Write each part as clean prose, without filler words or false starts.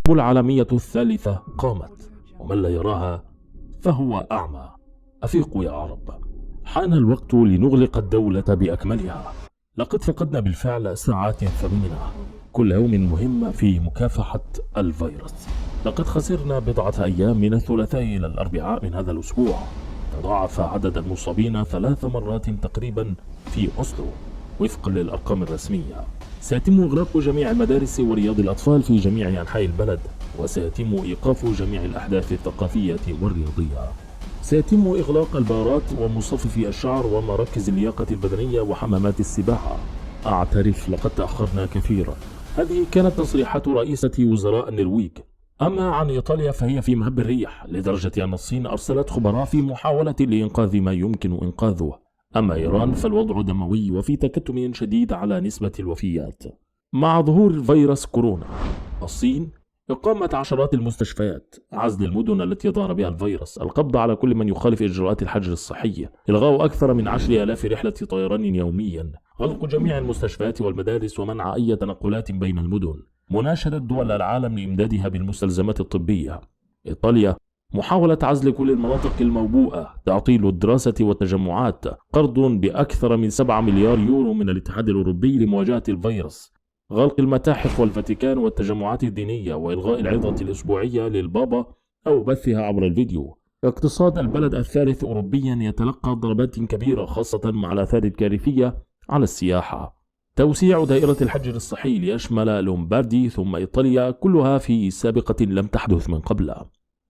الحرب العالمية الثالثة قامت، ومن لا يراها فهو أعمى. أفيقوا يا عرب، حان الوقت لنغلق الدولة بأكملها. لقد فقدنا بالفعل ساعات ثمينة، كل يوم مهم في مكافحة الفيروس. لقد خسرنا بضعة أيام من الثلاثاء إلى الأربعاء من هذا الأسبوع. تضاعف عدد المصابين 3 مرات تقريبا في أوسلو وفقا للأرقام الرسمية. سيتم إغلاق جميع المدارس ورياض الأطفال في جميع أنحاء البلد، وسيتم إيقاف جميع الأحداث الثقافية والرياضية. سيتم إغلاق البارات ومصففي الشعر ومراكز اللياقة البدنية وحمامات السباحة. أعترف لقد تأخرنا كثيرا. هذه كانت تصريحات رئيسة وزراء النرويج. أما عن إيطاليا فهي في مهب الريح، لدرجة أن الصين أرسلت خبراء في محاولة لإنقاذ ما يمكن إنقاذه. أما إيران فالوضع دموي وفي تكتم شديد على نسبة الوفيات. مع ظهور فيروس كورونا، الصين إقامة عشرات المستشفيات، عزل المدن التي ظهر بها الفيروس، القبض على كل من يخالف إجراءات الحجر الصحي، إلغاء أكثر من 10,000 رحلة طيران يوميا، غلق جميع المستشفيات والمدارس ومنع أي تنقلات بين المدن، مناشدة دول العالم لإمدادها بالمستلزمات الطبية. إيطاليا محاولة عزل كل المناطق الموبوءة، تعطيل الدراسة والتجمعات، قرض بأكثر من 7 مليار يورو من الاتحاد الأوروبي لمواجهة الفيروس، غلق المتاحف والفاتيكان والتجمعات الدينية، وإلغاء العظة الأسبوعية للبابا أو بثها عبر الفيديو. اقتصاد البلد الثالث أوروبيا يتلقى ضربات كبيرة، خاصة مع الآثار الكارثية على السياحة. توسيع دائرة الحجر الصحي ليشمل لومباردي ثم إيطاليا، كلها في سابقة لم تحدث من قبل.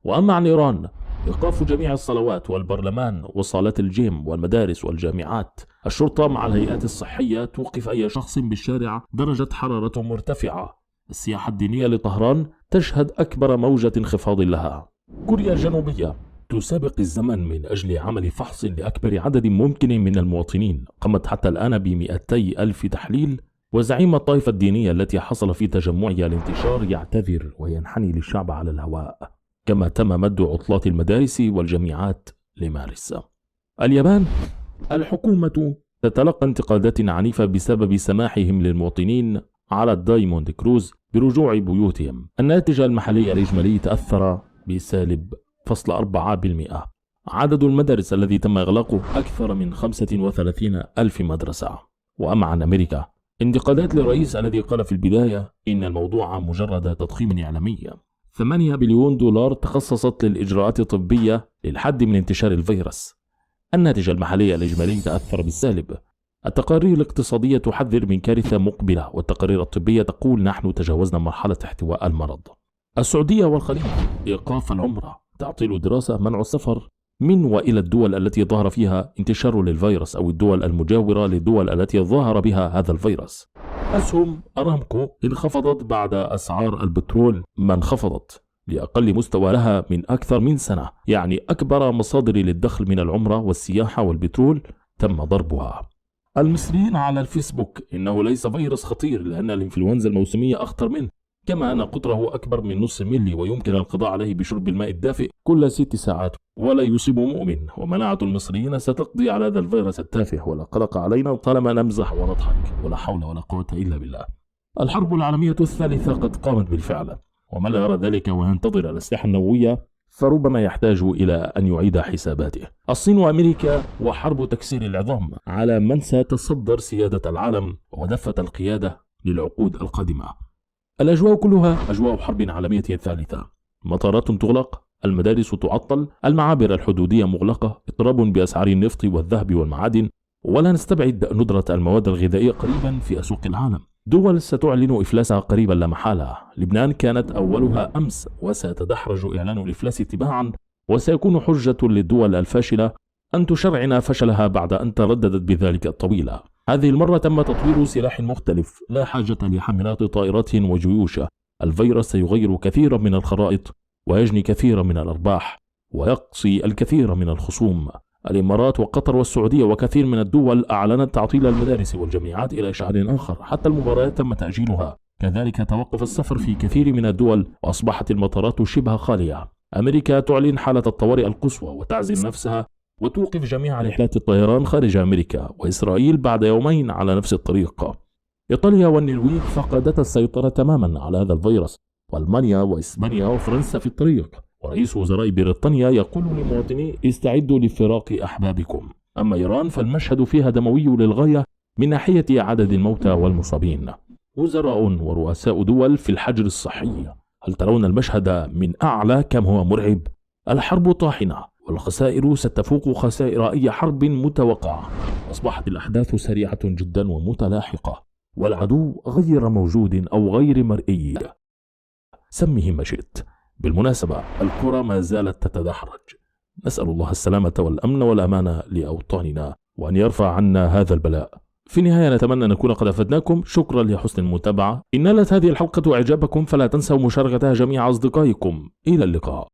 وأما عن إيران، إيقاف جميع الصلوات والبرلمان وصالات الجيم والمدارس والجامعات. الشرطة مع الهيئات الصحية توقف أي شخص بالشارع درجة حرارته مرتفعة. السياحة الدينية لطهران تشهد أكبر موجة انخفاض لها. كوريا الجنوبية تسابق الزمن من أجل عمل فحص لأكبر عدد ممكن من المواطنين، قامت حتى الآن ب200,000 تحليل. وزعيم الطائفة الدينية التي حصل في تجمعها الانتشار يعتذر وينحني للشعب على الهواء. كما تم مد عطلات المدارس والجامعات لمارس. اليابان، الحكومة تتلقى انتقادات عنيفة بسبب سماحهم للمواطنين على الدايموند كروز برجوع بيوتهم. الناتج المحلي الإجمالي تأثر بسالب 0.4%. عدد المدارس الذي تم إغلاقه أكثر من 35,000 مدرسة. وأما عن أمريكا، انتقادات للرئيس الذي قال في البداية إن الموضوع مجرد تضخيم إعلامي. 8 بليون دولار تخصصت للإجراءات الطبية للحد من انتشار الفيروس. الناتج المحلي الإجمالي تأثر بالسالب. التقارير الاقتصادية تحذر من كارثة مقبلة، والتقارير الطبية تقول نحن تجاوزنا مرحلة احتواء المرض. السعودية والخليج، إيقاف العمرة، تعطيل الدراسة، منع السفر من وإلى الدول التي ظهر فيها انتشار للفيروس أو الدول المجاورة للدول التي ظهر بها هذا الفيروس. أسهم أرامكو انخفضت بعد أسعار البترول ما انخفضت لأقل مستوى لها من أكثر من سنة، يعني أكبر مصادر للدخل من العمرة والسياحة والبترول تم ضربها. المصريين على الفيسبوك، إنه ليس فيروس خطير لأن الإنفلونزا الموسمية أخطر منه، كما أن قطره أكبر من نصف ملي ويمكن القضاء عليه بشرب الماء الدافئ كل 6 ساعات ولا يصيب مؤمن. ومناعة المصريين ستقضي على هذا الفيروس التافه، ولا قلق علينا طالما نمزح ونضحك، ولا حول ولا قوة إلا بالله. الحرب العالمية الثالثة قد قامت بالفعل، ومن لا يرى ذلك وينتظر الأسلحة النووية فربما يحتاج إلى أن يعيد حساباته. الصين وأمريكا وحرب تكسير العظام على من سيتصدر سيادة العالم ودفة القيادة للعقود القادمة. الأجواء كلها أجواء حرب عالمية ثالثة. مطارات تغلق، المدارس تعطل، المعابر الحدودية مغلقة، اضطراب بأسعار النفط والذهب والمعادن، ولا نستبعد ندرة المواد الغذائية قريبا في أسواق العالم. دول ستعلن إفلاسها قريبا لا محالة. لبنان كانت أولها أمس وسيتدحرج إعلان الإفلاس تباعا، وسيكون حجة للدول الفاشلة أن تشرعن فشلها بعد أن ترددت بذلك طويلة. هذه المرة تم تطوير سلاح مختلف، لا حاجة لحاملات طائرات وجيوش. الفيروس سيغير كثيرا من الخرائط ويجني كثيرا من الأرباح ويقصي الكثير من الخصوم. الإمارات وقطر والسعودية وكثير من الدول أعلنت تعطيل المدارس والجامعات إلى شهر آخر، حتى المباريات تم تأجيلها. كذلك توقف السفر في كثير من الدول وأصبحت المطارات شبه خالية. أمريكا تعلن حالة الطوارئ القصوى وتعزل نفسها وتوقف جميع رحلات الطيران خارج أمريكا، وإسرائيل بعد يومين على نفس الطريق. إيطاليا والنرويج فقدتا السيطرة تماما على هذا الفيروس، وألمانيا وإسبانيا وفرنسا في الطريق، ورئيس وزراء بريطانيا يقول لمواطنيه استعدوا لفراق أحبابكم. أما إيران فالمشهد فيها دموي للغاية من ناحية عدد الموتى والمصابين. وزراء ورؤساء دول في الحجر الصحي. هل ترون المشهد من أعلى كم هو مرعب؟ الحرب طاحنة، والخسائر ستفوق خسائر أي حرب متوقعة. أصبحت الأحداث سريعة جدا ومتلاحقة، والعدو غير موجود أو غير مرئي، سمه ما شئت. بالمناسبة الكرة ما زالت تتدحرج. نسأل الله السلامة والأمن والأمان لأوطاننا، وأن يرفع عنا هذا البلاء. في النهاية نتمنى أن نكون قد أفدناكم. شكرا لحسن المتابعة. إن نالت هذه الحلقة إعجابكم فلا تنسوا مشاركتها جميع أصدقائكم. إلى اللقاء.